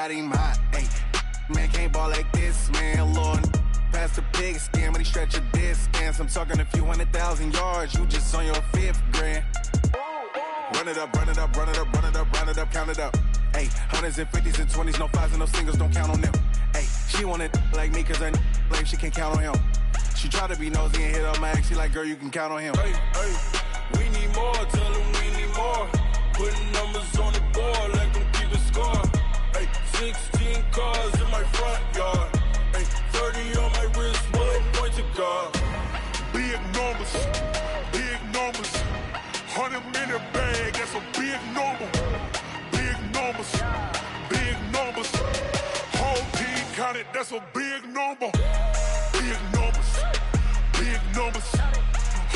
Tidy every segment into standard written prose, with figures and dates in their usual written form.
got him hot. Hey, man can't ball like this, man. Lord, past the pig skin when he stretch a distance. I'm talking a few 100,000 yards. You just on your 5th grand. Run it up, run it up, run it up, run it up, run it up, count it up. Hey, hundreds and 50s and 20s, no 5s and no singles, don't count on them. Hey, she want it like me cause her like she can't count on him. She try to be nosy and hit up my ex. She like, girl, you can count on him. Hey, we need more, tell them we need more. Putting numbers on the board, let them keep it score. Hey, 16 cars in my front yard. Hey, 30 on my wrist, bullet point to God. Big numbers, 100-minute bag, that's a big number. Big numbers, whole team counted, that's a big number. Big numbers,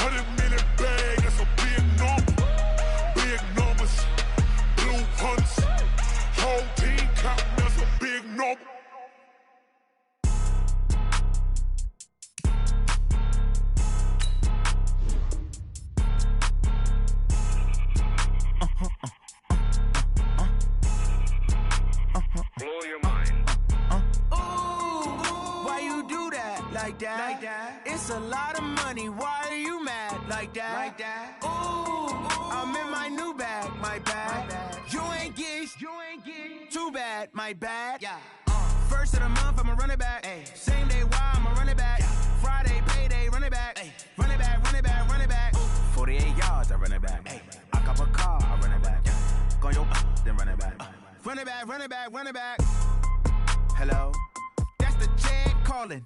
100-minute bag, that's a big number. Big numbers, blue hunts, whole team counting, that's a big number. Blow your mind. Why you do that like that? It's a lot of money. Why are you mad like that? Ooh, I'm in my new bag, my bad. You ain't get too bad, my bad. Yeah. First of the month, I'ma run it back. Ay. Same day, why I'ma run it back. Friday, payday, run it back. Ay. Run it back, run it back, run it back. 48 yards, I run it back. Ay. I cop a car, I run it back. Go your then run it back. Run it back, run it back, run it back. Hello? That's the check calling.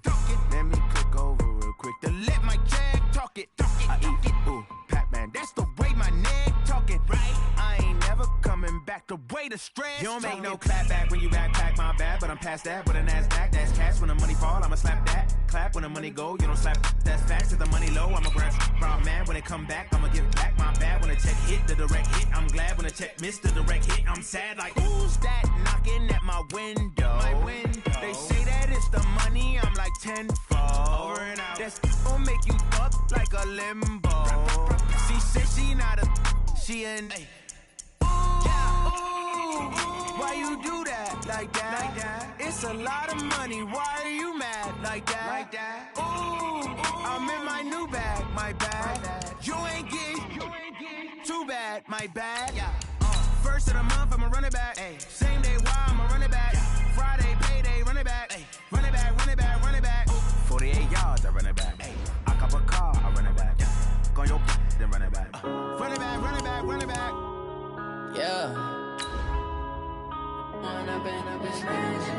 Let me click over real quick to let my check talk it. I eat it, ooh, Pac-Man. That's the way my neck talking. Right? I ain't never coming back. The way the stress. You don't make no clap back when you backpack, my bad. But I'm past that with a NASDAQ. That's cash when the money fall. I'ma slap that. Clap when the money go. You don't slap. That's facts. If the money low, I'ma grab from man. When it come back, I'ma give back my bad. When the check hit, the direct hit. I'm glad when the check missed the direct hit. I'm sad like who's that knocking at my window? They say that it's the money. I'm like tenfold. Over and out. That's gon' make you fuck like a limbo. She said she not a. She an. Why you do that like that? It's a lot of money. Why are you mad like that? Ooh, I'm in my new bag, my bad. You ain't get too bad, my bad. First of the month, I'ma run it back. Ay. Same day, why I'ma run it back. Friday, payday, run it back. Ay. Run it back, run it back, run it back. 48 yards, I run it back. Ay. I cop a car, I run it back. Go your then run it back. Run it back, run it back, run it back. Yeah. One up and up is magic.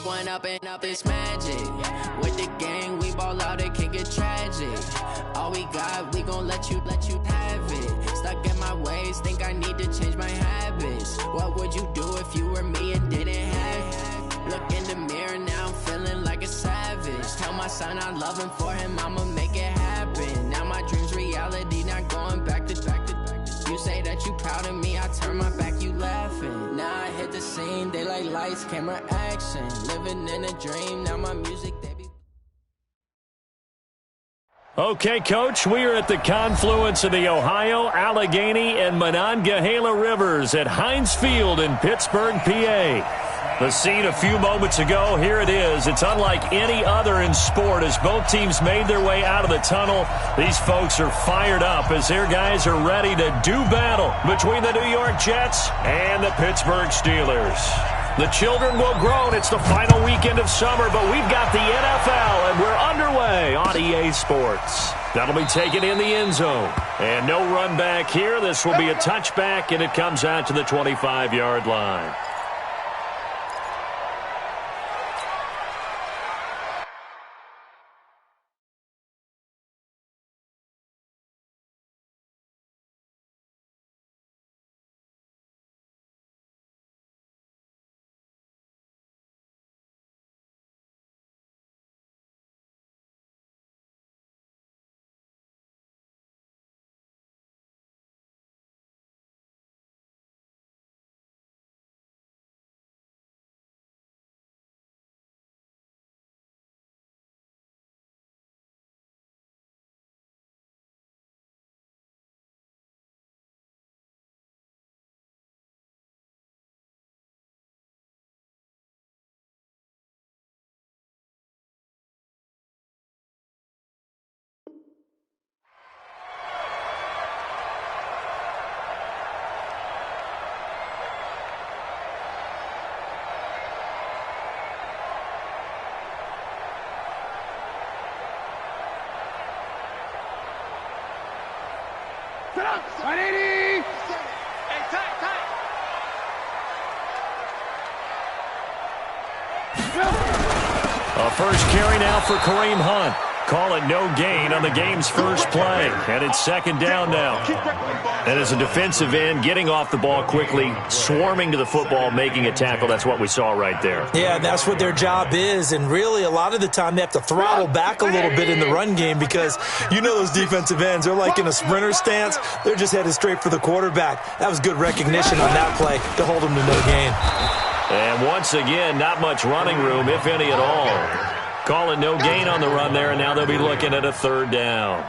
One up and up is magic. With the gang, we ball out, it can get tragic. All we got, we gon' let you have it. Stuck in my ways, think I need to change my habits. What would you do if you were me and didn't have it? Look in the mirror, now I'm feeling like a savage. Tell my son I love him, for him I'ma make it happen. Now my dream's reality, not going back to. You say that you proud of me, I turn my back, you laughing. Now I hit the scene, daylight lights, camera action. Living in a dream, now my music, they be... Okay, Coach, we are at the confluence of the Ohio, Allegheny, and Monongahela Rivers at Heinz Field in Pittsburgh, PA. The scene a few moments ago, here it is. It's unlike any other in sport as both teams made their way out of the tunnel. These folks are fired up as their guys are ready to do battle between the New York Jets and the Pittsburgh Steelers. The children will groan. It's the final weekend of summer, but we've got the NFL, and we're underway on EA Sports. That'll be taken in the end zone. And no run back here. This will be a touchback, and it comes out to the 25-yard line. 180. Hey, tight. A first carry now for Kareem Hunt. Call it no gain on the game's first play. And it's second down now. And as a defensive end, getting off the ball quickly, swarming to the football, making a tackle, that's what we saw right there. Yeah, that's what their job is. And really, a lot of the time, they have to throttle back a little bit in the run game because you know those defensive ends, they're like in a sprinter stance. They're just headed straight for the quarterback. That was good recognition on that play to hold them to no gain. And once again, not much running room, if any at all. Call it no gain on the run there, and now they'll be looking at a third down.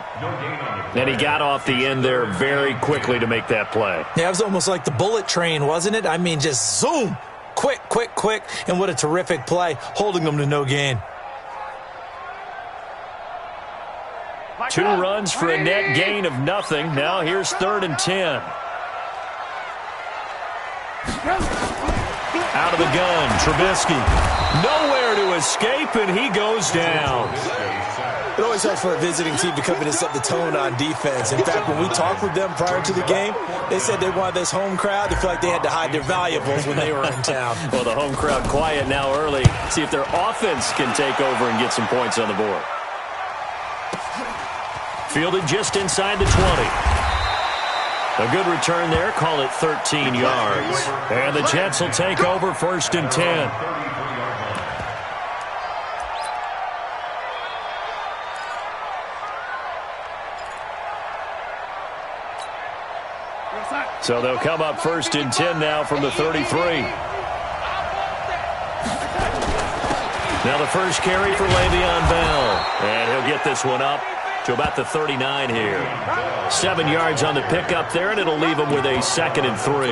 And he got off the end there very quickly to make that play. Yeah, it was almost like the bullet train, wasn't it? I mean, just zoom, quick, and what a terrific play, holding them to no gain. 2 runs for a net gain of nothing. Now here's 3rd and 10. Out of the gun, Trubisky. Nowhere to escape, and he goes down. It always helps for a visiting team to come in and set the tone on defense. In fact, when we talked with them prior to the game, they said they wanted this home crowd to feel like they had to hide their valuables when they were in town. Well, the home crowd quiet now early. See if their offense can take over and get some points on the board. Fielded just inside the 20. A good return there. Call it 13 yards. And the Jets will take over 1st and 10. So they'll come up 1st and 10 now from the 33. Now the first carry for Le'Veon Bell. And he'll get this one up to about the 39 here. 7 yards on the pickup there, and it'll leave him with a 2nd and 3.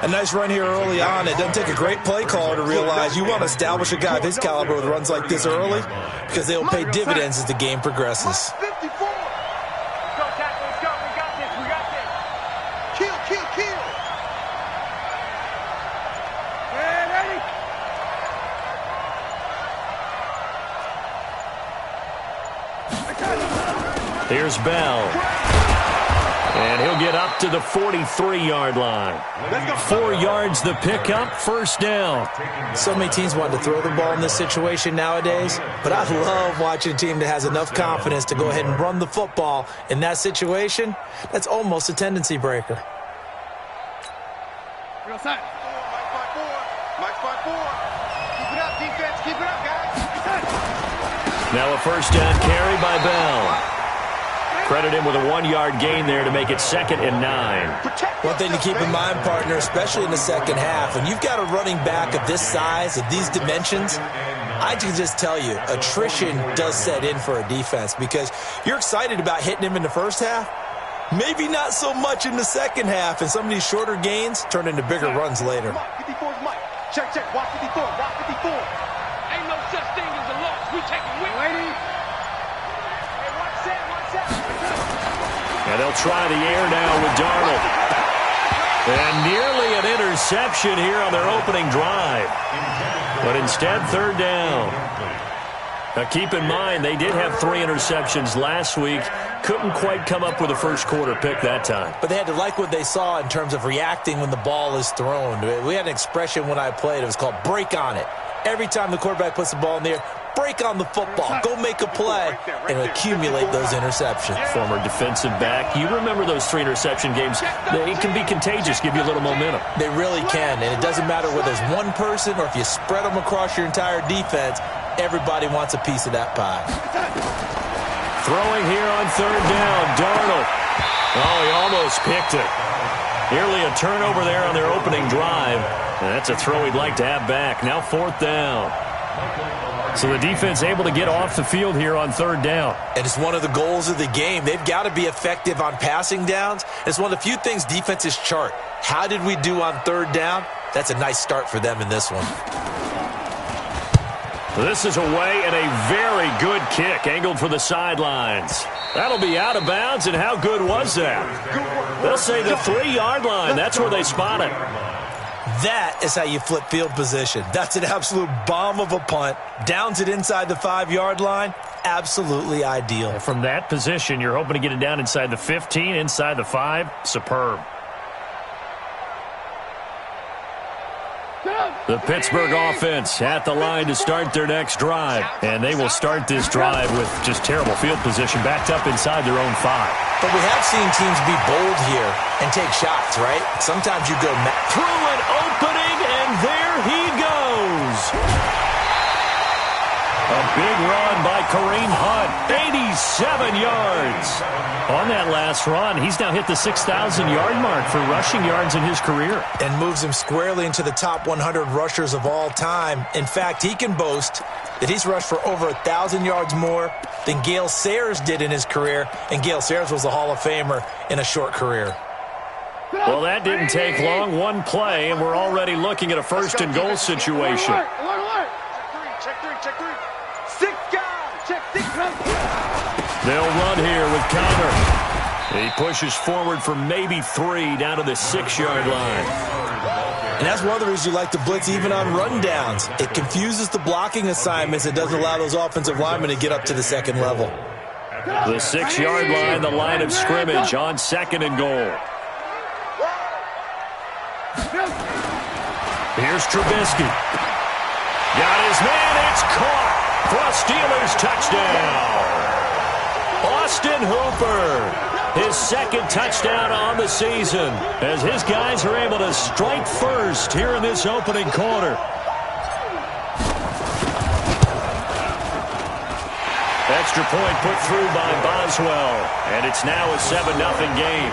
A nice run here early on. It doesn't take a great play caller to realize you want to establish a guy of his caliber with runs like this early because they'll pay dividends as the game progresses. Here's Bell. And he'll get up to the 43-yard line. 4 yards the pickup, first down. So many teams want to throw the ball in this situation nowadays, but I love watching a team that has enough confidence to go ahead and run the football. In that situation, that's almost a tendency breaker. Real side. Mike 5-4. Keep it up, defense. Keep it up, guys. Now a first down carry by Bell. Credit him with a 1-yard gain there to make it 2nd and 9. One thing to keep in mind, partner, especially in the second half, when you've got a running back of this size, of these dimensions, I can just tell you, attrition does set in for a defense because you're excited about hitting him in the first half. Maybe not so much in the second half, and some of these shorter gains turn into bigger runs later. 54's Mike. Check. Watch 54. Watch 54. Ain't no such thing as a loss. We take it with. Lady. Hey, watch that. And they'll try the air now with Darnold. And nearly an interception here on their opening drive. But instead, 3rd down. Now keep in mind, they did have 3 interceptions last week. Couldn't quite come up with a first quarter pick that time. But they had to like what they saw in terms of reacting when the ball is thrown. We had an expression when I played. It was called break on it. Every time the quarterback puts the ball in the air, break on the football. Go make a play and accumulate those interceptions. Former defensive back. You remember those 3 interception games. It can be contagious, give you a little momentum. They really can, and it doesn't matter whether it's one person or if you spread them across your entire defense, everybody wants a piece of that pie. Throwing here on 3rd down, Darnold. Oh, he almost picked it. Nearly a turnover there on their opening drive. And that's a throw he'd like to have back. Now 4th down. So the defense able to get off the field here on 3rd down. And it's one of the goals of the game. They've got to be effective on passing downs. It's one of the few things defenses chart. How did we do on 3rd down? That's a nice start for them in this one. This is away and a very good kick angled for the sidelines. That'll be out of bounds, and how good was that? They'll say the 3-yard line. That's where they spot it. That is how you flip field position. That's an absolute bomb of a punt. Downs it inside the 5-yard line. absolutely ideal. From that position, you're hoping to get it down inside the 15, inside the 5. Superb. The Pittsburgh offense at the line to start their next drive. And they will start this drive with just terrible field position, backed up inside their own 5. But we have seen teams be bold here and take shots, right? Sometimes you go through an opening, and there he goes. A big run by Kareem Hunt, 87 yards. On that last run, he's now hit the 6,000-yard mark for rushing yards in his career. And moves him squarely into the top 100 rushers of all time. In fact, he can boast that he's rushed for over 1,000 yards more than Gale Sayers did in his career. And Gale Sayers was a Hall of Famer in a short career. Well, that didn't take long. One play, and we're already looking at a first-and-goal situation. Alert. Check three. 6 guys. Check 6. They'll run here with Connor. He pushes forward for maybe 3 down to the 6-yard line. And that's one of the reasons you like to blitz even on rundowns. It confuses the blocking assignments. It doesn't allow those offensive linemen to get up to the second level. The 6-yard line, the line of scrimmage on 2nd and goal. Here's Trubisky. Got his man. It's caught for a Steelers touchdown. Austin Hooper, his 2nd touchdown on the season, as his guys are able to strike first here in this opening quarter. Extra point put through by Boswell, and it's now a 7-0 game.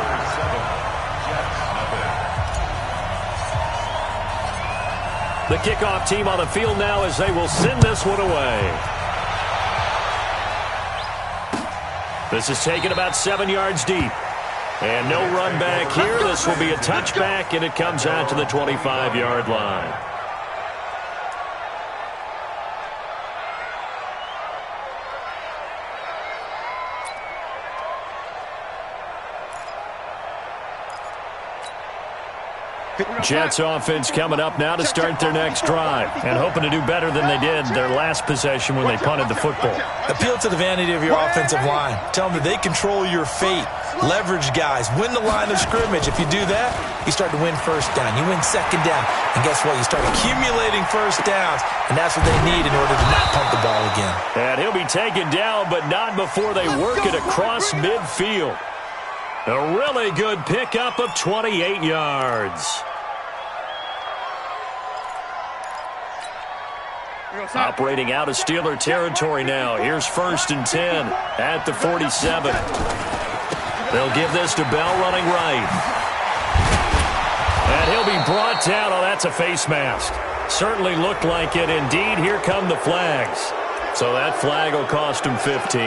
The kickoff team on the field now as they will send this one away. This is taken about 7 yards deep. And no run back here. This will be a touchback, and it comes out to the 25-yard line. Jets offense coming up now to start their next drive, and hoping to do better than they did their last possession when they punted the football. Appeal to the vanity of your offensive line. Tell them that they control your fate. Leverage guys. Win the line of scrimmage. If you do that, you start to win first down. You win second down. And guess what? You start accumulating first downs, and that's what they need in order to not punt the ball again. And he'll be taken down, but not before they work it across midfield. A really good pickup of 28 yards. Operating out of Steeler territory now. Here's 1st and 10 at the 47. They'll give this to Bell running right. And he'll be brought down. Oh, that's a face mask. Certainly looked like it. Indeed, here come the flags. So that flag will cost him 15.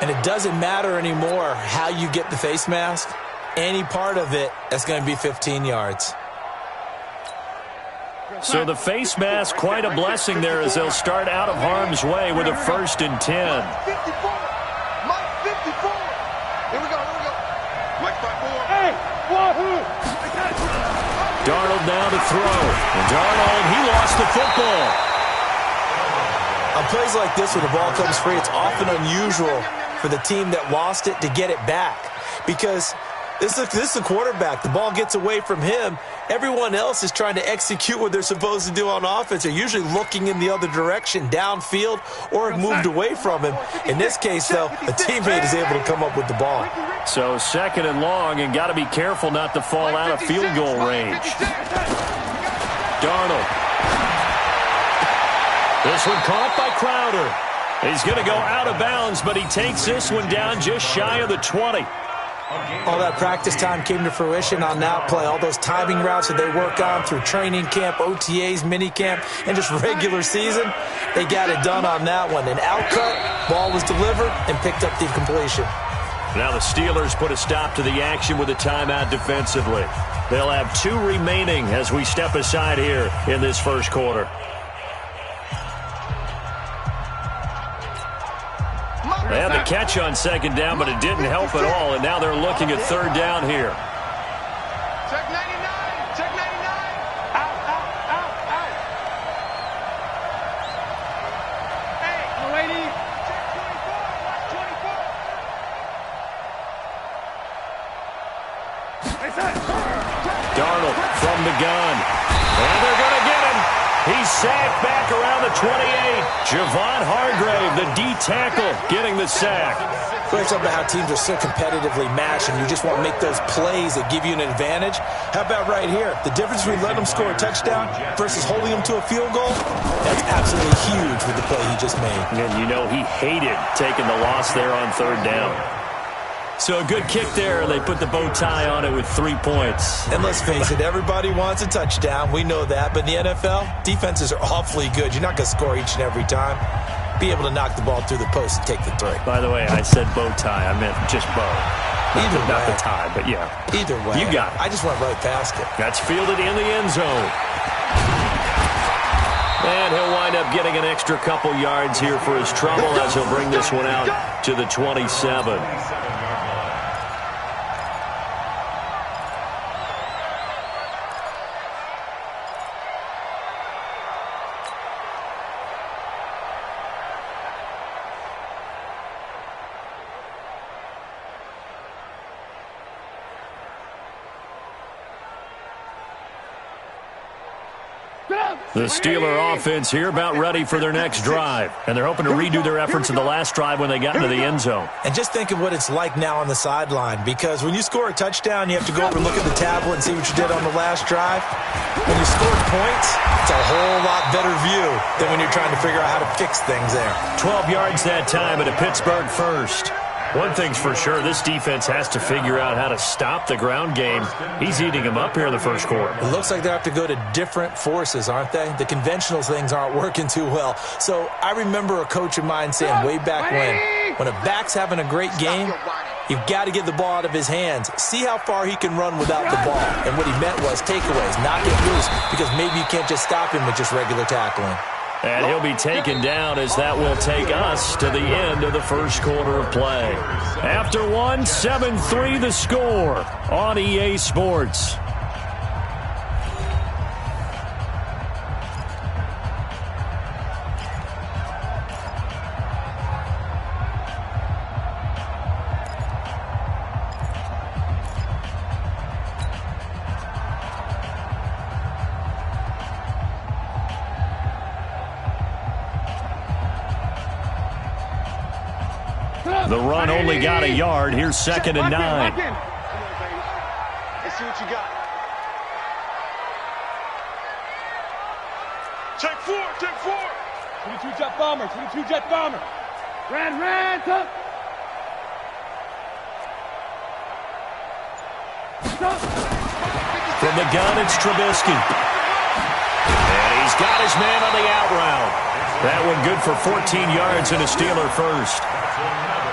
And it doesn't matter anymore how you get the face mask. Any part of it, that's going to be 15 yards. So the face mask, quite a blessing there as they'll start out of harm's way with a 1st and 10. Mike 54. Here we go. Mike 54. Hey, wahoo! Darnold now to throw. And Darnold, he lost the football. On plays like this where the ball comes free, it's often unusual for the team that lost it to get it back. Because this is the quarterback. The ball gets away from him. Everyone else is trying to execute what they're supposed to do on offense. They're usually looking in the other direction, downfield, or have moved away from him. In this case, though, a teammate is able to come up with the ball. So 2nd and long, and got to be careful not to fall out of field goal range. Darnold. This one caught by Crowder. He's going to go out of bounds, but he takes this one down just shy of the 20. All that practice time came to fruition on that play. All those timing routes that they work on through training camp, OTAs, mini camp, and just regular season, they got it done on that one. An outcut, ball was delivered, and picked up the completion. Now the Steelers put a stop to the action with a timeout defensively. They'll have 2 remaining as we step aside here in this first quarter. They had the catch on 2nd down, but it didn't help at all, and now they're looking at 3rd down here. Check 99. Check 99. Out. Hey, lady. Check from the gun. And they're going to get him. He's sacked back around the 28. Javon Hargrave, the D tackle, getting the sack. We're talking about how teams are so competitively matched and you just want to make those plays that give you an advantage. How about right here? The difference between letting them score a touchdown versus holding them to a field goal, that's absolutely huge with the play he just made. And you know he hated taking the loss there on 3rd down. So a good kick there. They put the bow tie on it with 3 points. And let's face it, everybody wants a touchdown. We know that. But in the NFL, defenses are awfully good. You're not going to score each and every time. Be able to knock the ball through the post and take the 3. By the way, I said bow tie. I meant just bow. Not the tie, but yeah. Either way. You got it. I just went right past it. That's fielded in the end zone. And he'll wind up getting an extra couple yards here for his trouble as he'll bring this one out to the 27. The Steeler offense here about ready for their next drive. And they're hoping to redo their efforts in the last drive when they got into the end zone. And just think of what it's like now on the sideline. Because when you score a touchdown, you have to go over and look at the tablet and see what you did on the last drive. When you score points, it's a whole lot better view than when you're trying to figure out how to fix things there. 12 yards that time at a Pittsburgh first. One thing's for sure, this defense has to figure out how to stop the ground game. He's eating them up here in the first quarter. It looks like they have to go to different forces, aren't they? The conventional things aren't working too well. So I remember a coach of mine saying way back when a back's having a great game, you've got to get the ball out of his hands. See how far he can run without the ball. And what he meant was takeaways, knock it loose, because maybe you can't just stop him with just regular tackling. And he'll be taken down as that will take us to the end of the first quarter of play. After one, 7-3 the score on EA Sports. The run only got a yard. Here's 2nd and 9. Let's see what you got. Take 4. 22 jet bomber. Ran, up. From the gun, it's Trubisky. And he's got his man on the out route. That one good for 14 yards and a Steeler first.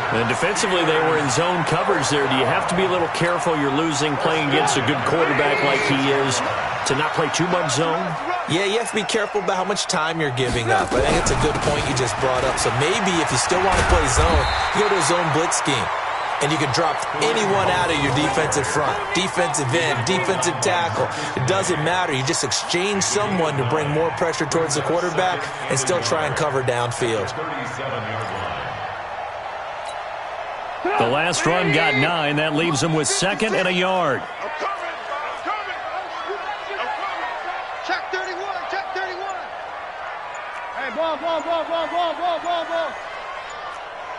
And defensively, they were in zone coverage there. Do you have to be a little careful? You're losing, playing against a good quarterback like he is, to not play too much zone? Yeah, you have to be careful about how much time you're giving up. I think it's a good point you just brought up. So maybe if you still want to play zone, you go to a zone blitz scheme. And you can drop anyone out of your defensive front, defensive end, defensive tackle. It doesn't matter. You just exchange someone to bring more pressure towards the quarterback and still try and cover downfield. The last run got 9. That leaves him with 2nd and a yard. I'm coming. Check 31. Hey, ball.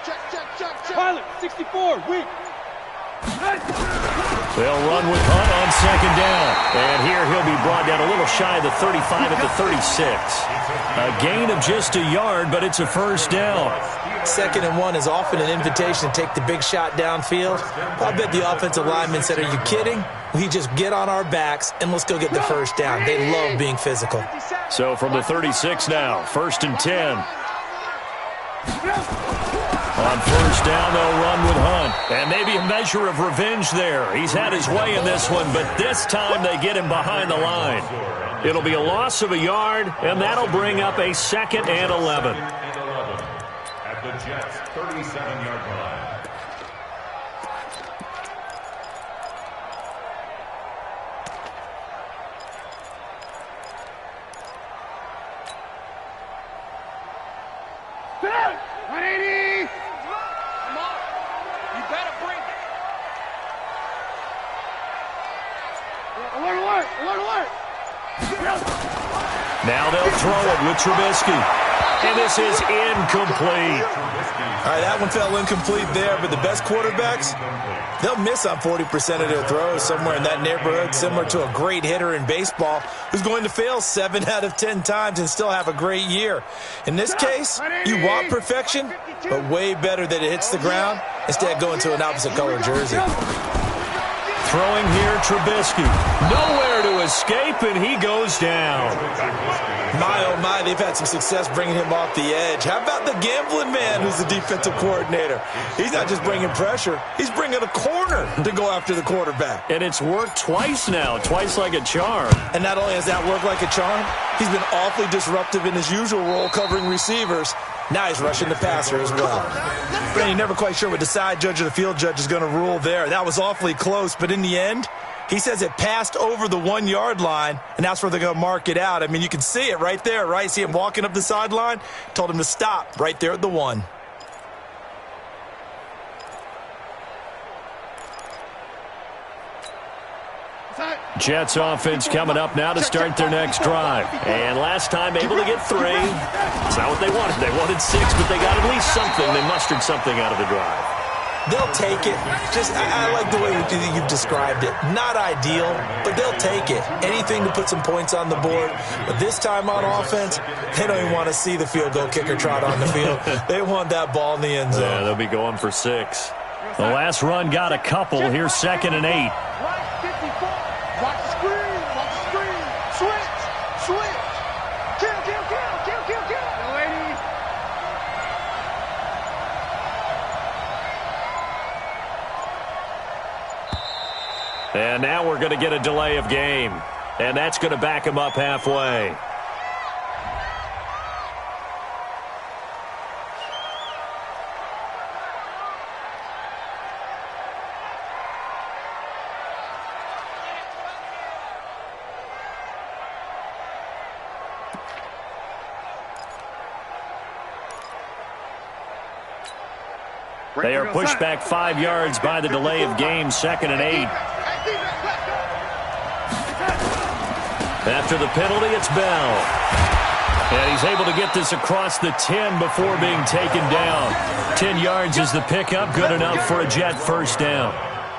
Check. Pilot, 64, weak. They'll run with Hunt on 2nd down. And here he'll be brought down a little shy of the 35 at the 36. A gain of just a yard, but it's a first down. 2nd and 1 is often an invitation to take the big shot downfield. I bet the offensive lineman said, are you kidding? We just get on our backs and let's go get the first down. They love being physical. So from the 36 now, 1st and 10. On first down, they'll run with Hunt. And maybe a measure of revenge there. He's had his way in this one, but this time they get him behind the line. It'll be a loss of a yard, and that'll bring up a 2nd and 11. At the Jets' 37-yard line. Now they'll throw it with Trubisky. And this is incomplete. All right, that one fell incomplete there, but the best quarterbacks, they'll miss on 40% of their throws, somewhere in that neighborhood, similar to a great hitter in baseball who's going to fail 7 out of 10 times and still have a great year. In this case, you want perfection, but way better that it hits the ground instead of going to an opposite color jersey. Throwing here, Trubisky. Nowhere to escape, and he goes down. My, oh my, they've had some success bringing him off the edge. How about the gambling man who's the defensive coordinator? He's not just bringing pressure. He's bringing a corner to go after the quarterback. And it's worked twice now, twice like a charm. And not only has that worked like a charm, he's been awfully disruptive in his usual role covering receivers. Now he's rushing the passer as well. But you're never quite sure what the side judge or the field judge is going to rule there. That was awfully close, but in the end, he says it passed over the 1-yard line, and that's where they're going to mark it out. I mean, you can see it right there, right? See him walking up the sideline? Told him to stop right there at the 1. Jets offense coming up now to start their next drive. And last time able to get 3. It's not what they wanted. They wanted 6, but they got at least something. They mustered something out of the drive. They'll take it. I like the way you've described it. Not ideal, but they'll take it. Anything to put some points on the board. But this time on offense, they don't even want to see the field goal kicker trot on the field. They want that ball in the end zone. Yeah, they'll be going for 6. The last run got a couple. Here's 2nd and 8. Watch the screen. Watch the screen. Switch. Kill. Go, ladies. And now we're going to get a delay of game. And that's going to back him up halfway. They are pushed back 5 yards by the delay of game, 2nd and 8. After the penalty, it's Bell. And he's able to get this across the 10 before being taken down. 10 yards is the pickup, good enough for a Jet first down.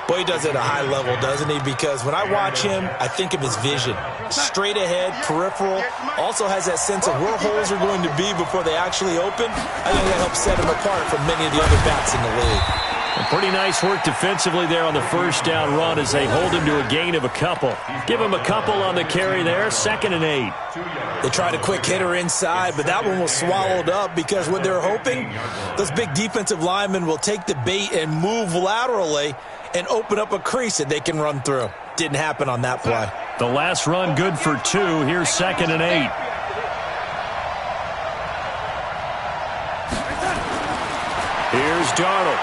Boy, he does it at a high level, doesn't he? Because when I watch him, I think of his vision. Straight ahead, peripheral. Also has that sense of where holes are going to be before they actually open. I think that helps set him apart from many of the other backs in the league. Pretty nice work defensively there on the first down run as they hold him to a gain of a couple. Give him a couple on the carry there, 2nd and 8. They tried a quick hitter inside, but that one was swallowed up because what they're hoping, those big defensive linemen will take the bait and move laterally and open up a crease that they can run through. Didn't happen on that play. The last run good for 2. Here's 2nd and 8. Here's Darnold.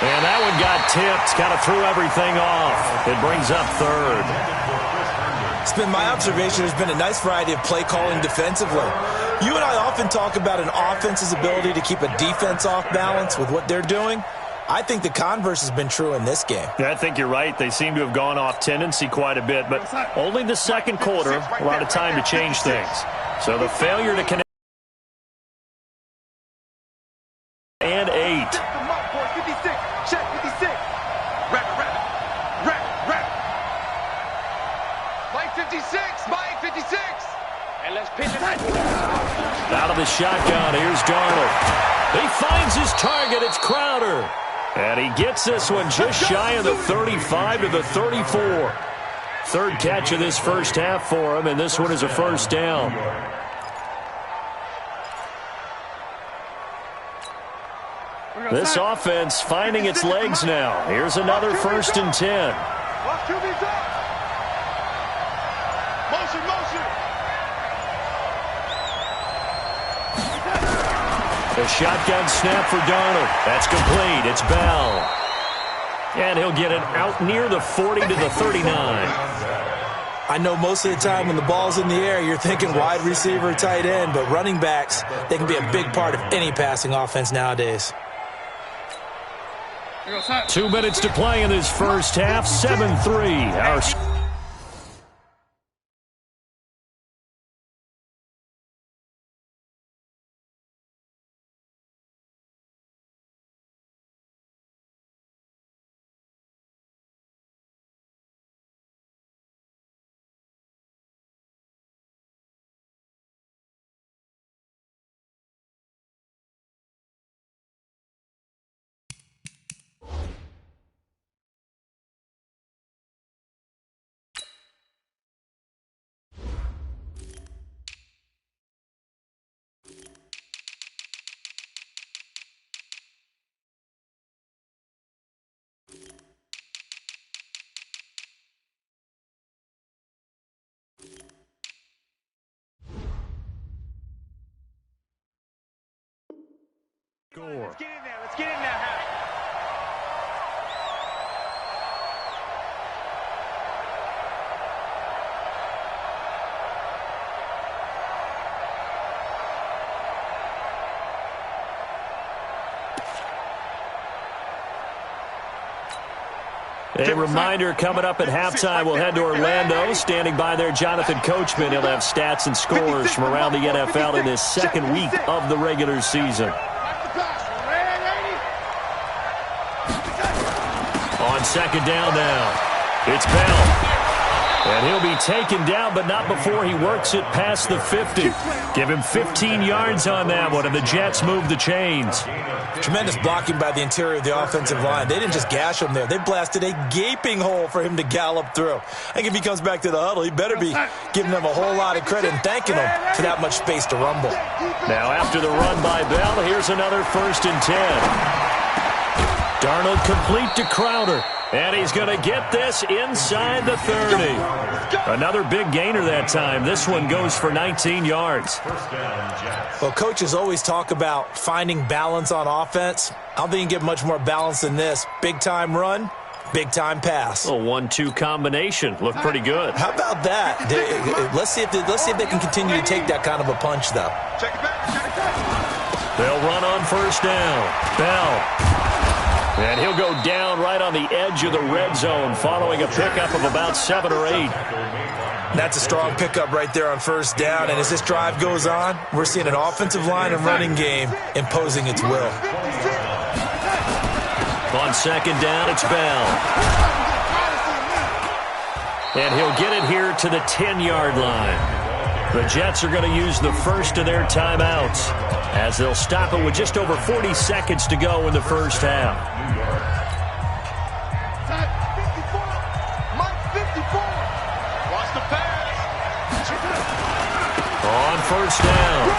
And that one got tipped. Kind of threw everything off. It brings up 3rd. It's been my observation there's been a nice variety of play calling defensively. You and I often talk about an offense's ability to keep a defense off balance with what they're doing. I think the converse has been true in this game. Yeah, I think you're right. They seem to have gone off tendency quite a bit, but only the second quarter, a lot of time to change things. So the failure to connect. And 8. Check 56. Rap. Mike 56. And let's pitch it. Out of the shotgun, here's Darnold. He finds his target. It's Crowder. And he gets this one just shy of the 35 to the 34. 3rd catch of this first half for him, and this one is a first down. This offense finding its legs now. Here's another 1st and 10. Motion. The shotgun snap for Darnold. That's complete. It's Bell. And he'll get it out near the 40 to the 39. I know most of the time when the ball's in the air, you're thinking wide receiver, tight end, but running backs, they can be a big part of any passing offense nowadays. 2 minutes to play in this first half, 7-3. Our score. Let's get in there. Let's get in there, Harry. A reminder coming up at halftime, we'll head to Orlando. Standing by there, Jonathan Coachman. He'll have stats and scores from around the NFL in this second week of the regular season. On second down now, it's Bell. And he'll be taken down, but not before he works it past the 50. Give him 15 yards on that one, and the Jets move the chains. Tremendous blocking by the interior of the offensive line. They didn't just gash him there. They blasted a gaping hole for him to gallop through. I think if he comes back to the huddle, he better be giving them a whole lot of credit and thanking them for that much space to rumble. Now after the run by Bell, here's another 1st and 10. Darnold complete to Crowder. And he's going to get this inside the 30. Another big gainer that time. This one goes for 19 yards. Well, coaches always talk about finding balance on offense. I don't think you can get much more balance than this. Big-time run, big-time pass. A 1-2 combination. Looked pretty good. How about that? Let's see if they can continue to take that kind of a punch, though. They'll run on first down. Bell. And he'll go down right on the edge of the red zone following a pickup of about 7 or 8. That's a strong pickup right there on first down. And as this drive goes on, we're seeing an offensive line and running game imposing its will. On second down, it's Bell. And he'll get it here to the 10-yard line. The Jets are going to use the first of their timeouts as they'll stop it with just over 40 seconds to go in the first half. On first down,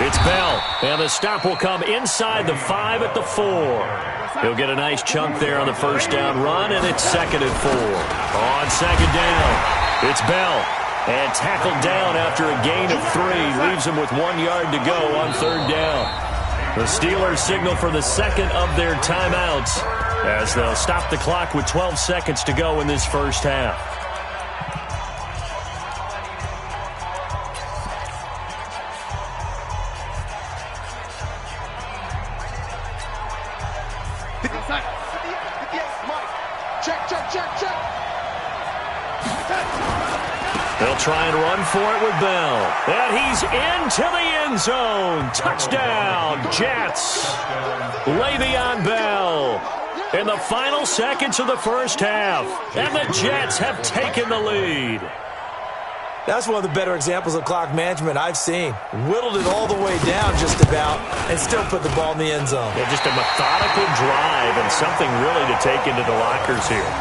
it's Bell, and the stop will come inside the 5 at the 4. He'll get a nice chunk there on the first down run, and it's 2nd and 4. On second down, it's Bell. And tackled down after a gain of 3. Leaves him with 1 yard to go on third down. The Steelers signal for the second of their timeouts as they'll stop the clock with 12 seconds to go in this first half. They'll try and run for it with Bell. And he's into the end zone. Touchdown, Jets. Le'Veon Bell in the final seconds of the first half. And the Jets have taken the lead. That's one of the better examples of clock management I've seen. Whittled it all the way down just about and still put the ball in the end zone. Yeah, just a methodical drive and something really to take into the lockers here.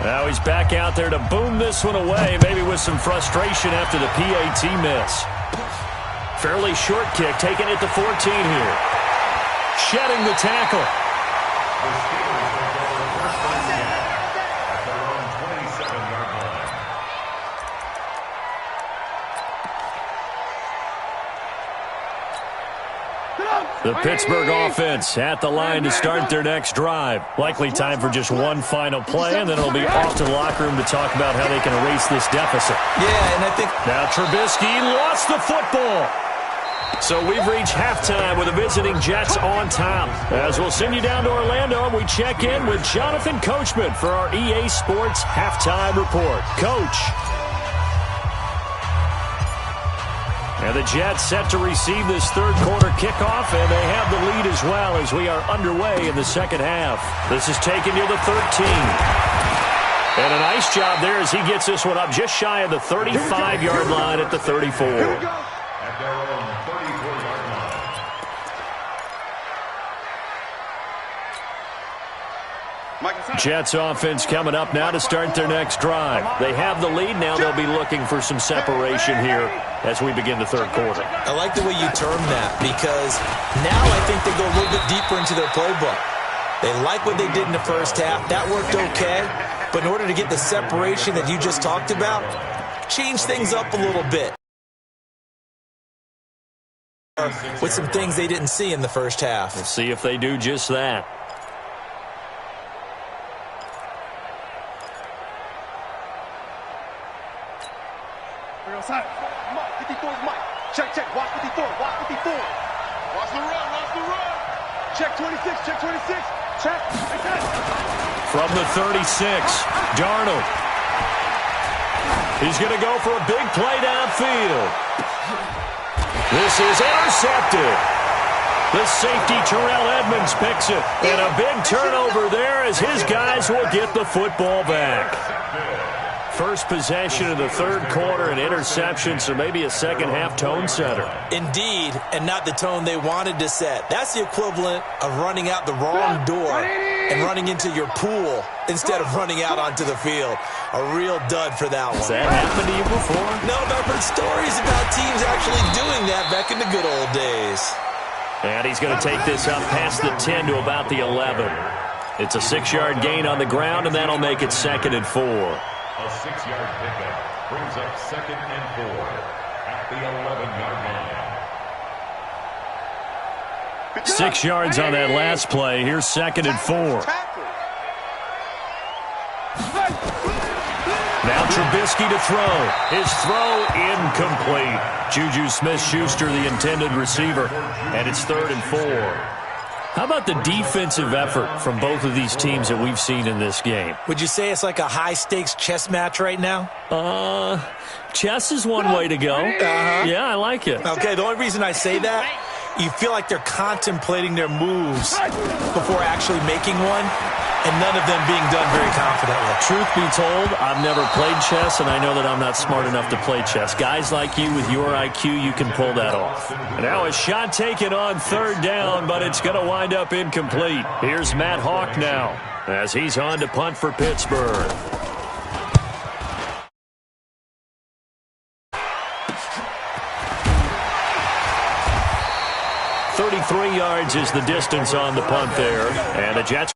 Now he's back out there to boom this one away, maybe with some frustration after the PAT miss. Fairly short kick, taking it to 14 here. Shedding the tackle. The Pittsburgh offense at the line to start their next drive. Likely time for just one final play, and then it'll be off to the locker room to talk about how they can erase this deficit. Yeah, and I think... Now Trubisky lost the football. So we've reached halftime with the visiting Jets on top. As we'll send you down to Orlando, we check in with Jonathan Coachman for our EA Sports Halftime Report. Coach. And the Jets set to receive this third quarter kickoff, and they have the lead as well as we are underway in the second half. This is taken near the 13. And a nice job there as he gets this one up just shy of the 35-yard line at the 34. At their own 34-yard line. Jets offense coming up now to start their next drive. They have the lead. Now they'll be looking for some separation here as we begin the third quarter. I like the way you term that because now I think they go a little bit deeper into their playbook. They like what they did in the first half. That worked okay. But in order to get the separation that you just talked about, change things up a little bit with some things they didn't see in the first half. We'll see if they do just that. Check, watch 54, watch 54. Watch the run. Check 26, check 26. Check. From the 36, Darnold. He's going to go for a big play downfield. This is intercepted. The safety, Terrell Edmonds, picks it. And a big turnover there as his guys will get the football back. First possession of the third quarter, an interception, so maybe a second-half tone setter. Indeed, and not the tone they wanted to set. That's the equivalent of running out the wrong door and running into your pool instead of running out onto the field. A real dud for that one. Has that happened to you before? No, but I've heard stories about teams actually doing that back in the good old days. And he's going to take this up past the 10 to about the 11. It's a 6-yard gain on the ground, and that'll make it 2nd and 4. A 6-yard pickup brings up 2nd and 4 at the 11-yard line. 6 yards on that last play. Here's 2nd and 4. Now Trubisky to throw. His throw incomplete. Juju Smith-Schuster, the intended receiver, and it's 3rd and 4. How about the defensive effort from both of these teams that we've seen in this game? Would you say it's like a high-stakes chess match right now? Chess is one way to go. Yeah, I like it. Okay, the only reason I say that, you feel like they're contemplating their moves before actually making one, and none of them being done very confidently. Truth be told, I've never played chess, and I know that I'm not smart enough to play chess. Guys like you with your IQ, you can pull that off. Now a shot taken on 3rd down, but it's going to wind up incomplete. Here's Matt Hawk now as he's on to punt for Pittsburgh. 33 yards is the distance on the punt there, and the Jets